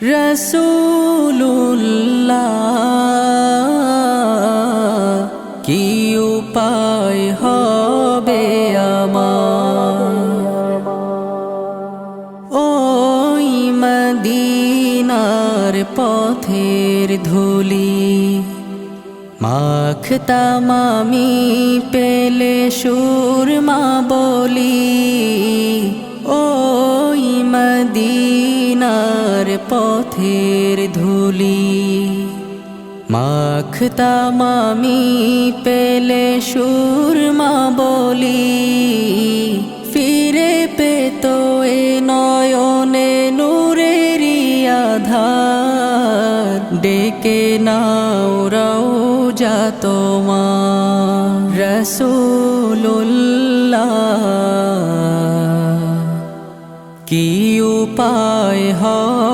রাসূলুল্লাহ কি উপায় হবে আমার, ওই মদিনার পথের ধুলি মাখতাম আমি পেলে সুরমা বলি। ওই মদিনার পথের ধুলি মাখতাম আমি পেলে সুরমা বলি। ফিরে পেত এ নয়নে নূরেরি আধার, ডেকে নাও রওজা তোমার। রাসূলুল্লাহ কি উপায়